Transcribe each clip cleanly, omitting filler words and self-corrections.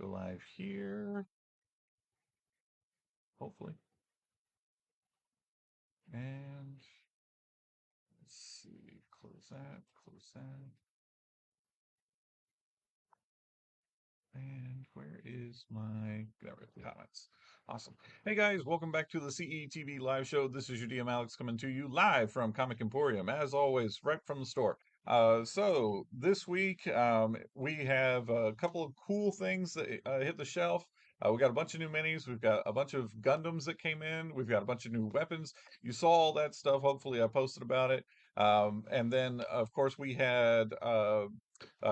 go live here, hopefully. And let's see, close that. And where is my there we go, comments? Awesome. Hey guys, welcome back to the CETV live show. This is your DM Alex coming to you live from Comic Emporium, as always, right from the store. So this week we have a couple of cool things that hit the shelf. We got a bunch of new minis. We've got a bunch of Gundams that came in. We've got a bunch of new weapons. You saw all that stuff. Hopefully, I posted about it. And then, of course, we had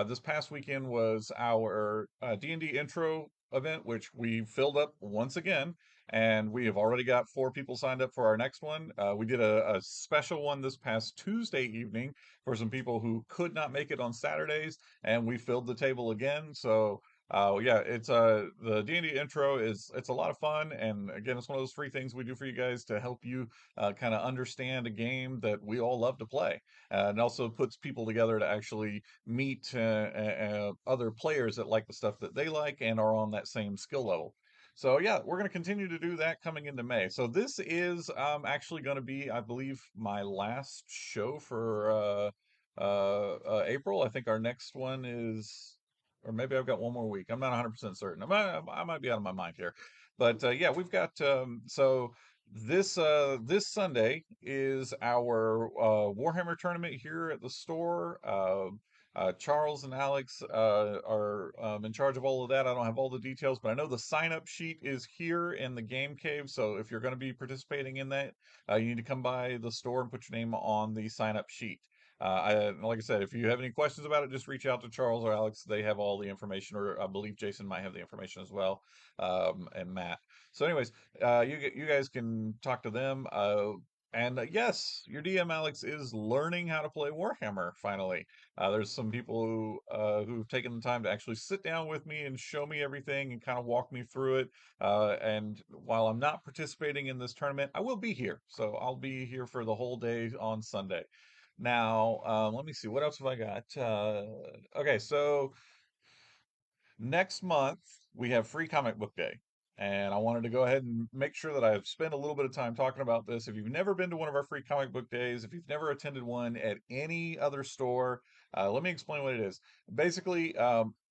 this past weekend was our D&D intro event, which we filled up once again, and we have already got 4 people signed up for our next one. We did a special one this past Tuesday evening for some people who could not make it on Saturdays, and we filled the table again. So yeah, it's the D&D intro is it's a lot of fun, and again, it's one of those free things we do for you guys to help you kind of understand a game that we all love to play, and also puts people together to actually meet other players that like the stuff that they like and are on that same skill level. So yeah, we're going to continue to do that coming into May. So this is actually going to be, I believe, my last show for April. I think our next one is, or maybe I've got one more week. I'm not 100% certain. I might be out of my mind here, but yeah, we've got so this Sunday is our Warhammer tournament here at the store. Charles and Alex are in charge of all of that. I don't have all the details, but I know the sign up sheet is here in the game cave. So if you're going to be participating in that, you need to come by the store and put your name on the sign up sheet. Like I said, if you have any questions about it, just reach out to Charles or Alex. They have all the information, or I believe Jason might have the information as well, and Matt. So, anyways, you guys can talk to them. And yes, your DM Alex is learning how to play Warhammer finally. There's some people who've taken the time to actually sit down with me and show me everything and kind of walk me through it. And while I'm not participating in this tournament, I will be here. So I'll be here for the whole day on Sunday. Now, let me see, what else have I got? Okay, so next month we have Free Comic Book Day. And I wanted to go ahead and make sure that I've spent a little bit of time talking about this. If you've never been to one of our free comic book days, if you've never attended one at any other store, let me explain what it is. Basically,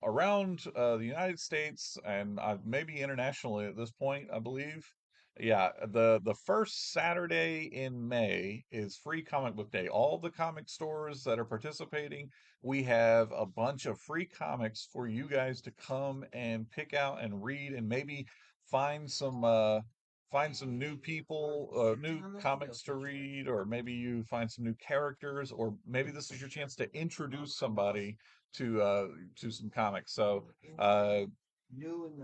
around the United States and maybe internationally at this point, I believe. Yeah, the first Saturday in May is Free Comic Book Day. All the comic stores that are participating, we have a bunch of free comics for you guys to come and pick out and read, and maybe find some uh find some new people, new comics to read, or maybe you find some new characters, or maybe this is your chance to introduce somebody to some comics. So uh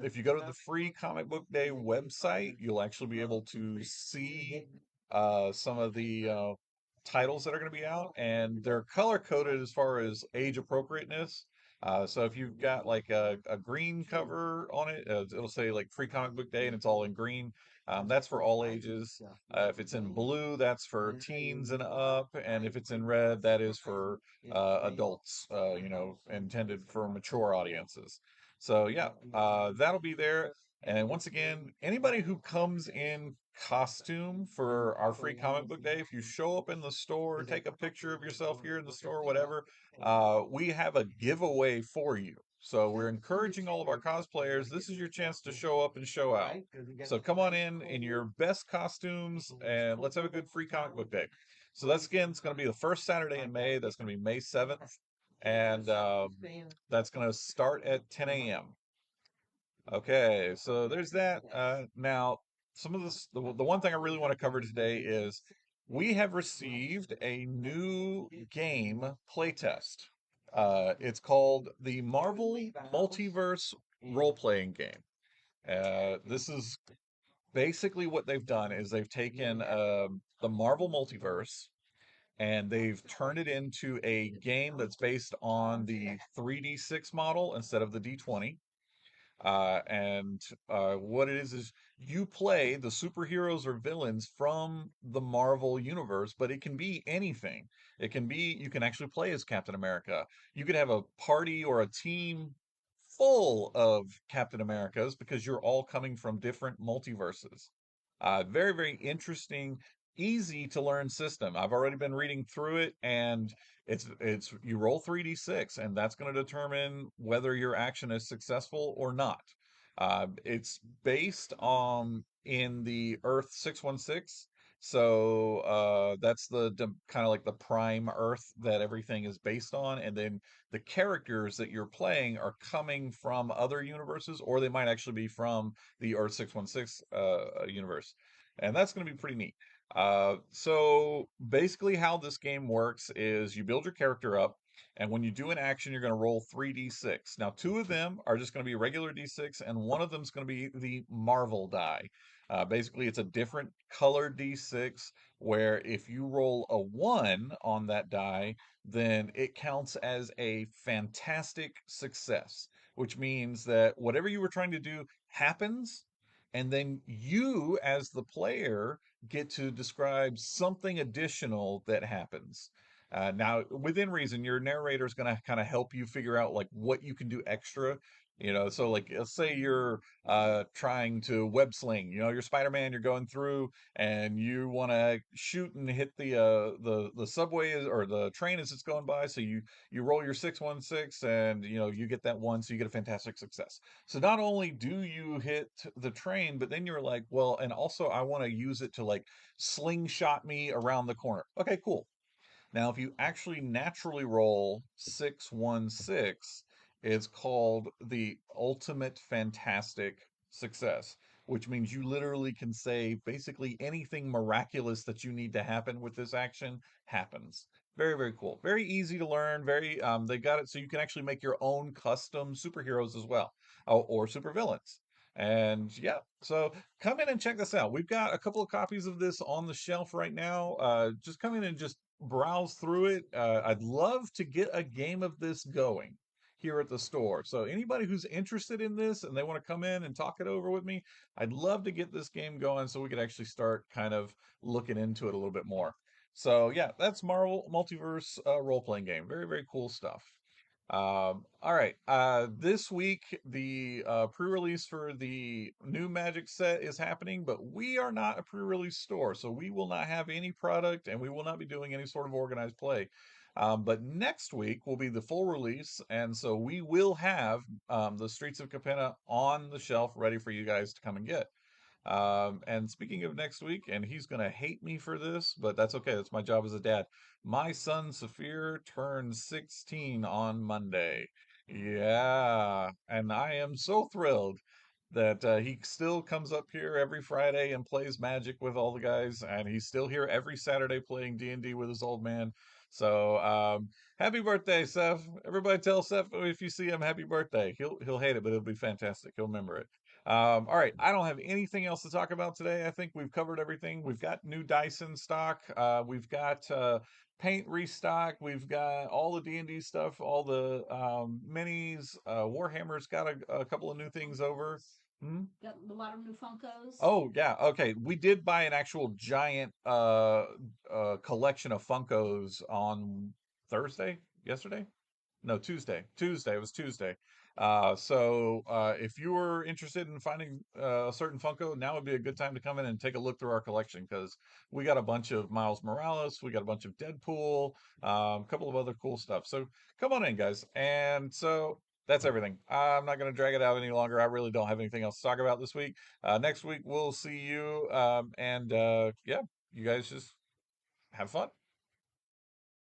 if you go to the free comic book day website, you'll actually be able to see some of the titles that are going to be out, and they're color coded as far as age appropriateness. So if you've got like a green cover on it, it'll say like free comic book day and it's all in green. That's for all ages. If it's in blue, that's for teens and up. And if it's in red, that is for adults, intended for mature audiences. So yeah, that'll be there. And once again, anybody who comes in costume for our free comic book day, if you show up in the store, take a picture of yourself here in the store, whatever, we have a giveaway for you. So we're encouraging all of our cosplayers. This is your chance to show up and show out. So come on in your best costumes and let's have a good free comic book day. So that's again, it's going to be the first Saturday in May. That's going to be May 7th. And that's going to start at 10 a.m. Okay, so there's that. Now, some of this, the one thing I really want to cover today is we have received a new game playtest. It's called the Marvel Multiverse role-playing game. This is basically what they've done is they've taken the Marvel Multiverse and they've turned it into a game that's based on the 3D6 model instead of the D20. And what it is you play the superheroes or villains from the Marvel universe, but it can be anything. It can be, you can actually play as Captain America. You could have a party or a team full of Captain Americas because you're all coming from different multiverses. Very, very interesting, easy to learn system. I've already been reading through it, and it's you roll 3d6, and that's going to determine whether your action is successful or not. It's based on in the Earth 616. So that's the kind of like the prime Earth that everything is based on, and then the characters that you're playing are coming from other universes, or they might actually be from the Earth 616 universe. And that's going to be pretty neat. So basically, how this game works is you build your character up, and when you do an action, you're going to roll 3d6. Now, two of them are just going to be regular d6, and one of them is going to be the Marvel die. Basically, it's a different colored d6 where if you roll a 1 on that die, then it counts as a fantastic success, which means that whatever you were trying to do happens, and then you, as the player, get to describe something additional that happens. Now, within reason, your narrator is going to kind of help you figure out like what you can do extra. So like let's say you're trying to web sling. You're Spider-Man. You're going through, and you want to shoot and hit the subway or the train as it's going by. So you roll your 616, and you get that one, so you get a fantastic success. So not only do you hit the train, but then you're like, well, and also I want to use it to like slingshot me around the corner. Okay, cool. Now, if you actually naturally roll 616, it's called the ultimate fantastic success, which means you literally can say basically anything miraculous that you need to happen with this action happens. Very, very cool. Very easy to learn. They got it so you can actually make your own custom superheroes as well, or supervillains. And yeah, so come in and check this out. We've got a couple of copies of this on the shelf right now. Just come in and just browse through it. I'd love to get a game of this going here at the store. So anybody who's interested in this and they want to come in and talk it over with me, I'd love to get this game going so we could actually start kind of looking into it a little bit more. So yeah, that's Marvel Multiverse role playing game. Very, very cool stuff. All right. This week, the pre-release for the new Magic set is happening, but we are not a pre-release store, so we will not have any product and we will not be doing any sort of organized play. But next week will be the full release, and so we will have the Streets of Capenna on the shelf ready for you guys to come and get. And speaking of next week, and he's going to hate me for this, but that's okay. That's my job as a dad. My son Saphir turns 16 on Monday. Yeah, and I am so thrilled that he still comes up here every Friday and plays Magic with all the guys, and he's still here every Saturday playing D&D with his old man. So, happy birthday, Seth! Everybody tell Seth if you see him, happy birthday. He'll hate it, but it'll be fantastic. He'll remember it. All right, I don't have anything else to talk about today. I think we've covered everything. We've got new dice in stock. We've got paint restock. We've got all the D&D stuff, all the minis. Warhammer's got a couple of new things over. Hmm? Got a lot of new Funkos. Oh yeah, okay. We did buy an actual giant collection of Funkos on Thursday, yesterday. No, Tuesday. Tuesday. It was Tuesday. So if you were interested in finding a certain Funko, now would be a good time to come in and take a look through our collection because we got a bunch of Miles Morales, we got a bunch of Deadpool, a couple of other cool stuff. So come on in, guys. And so that's everything. I'm not going to drag it out any longer. I really don't have anything else to talk about this week. Next week we'll see you. And yeah, you guys just have fun.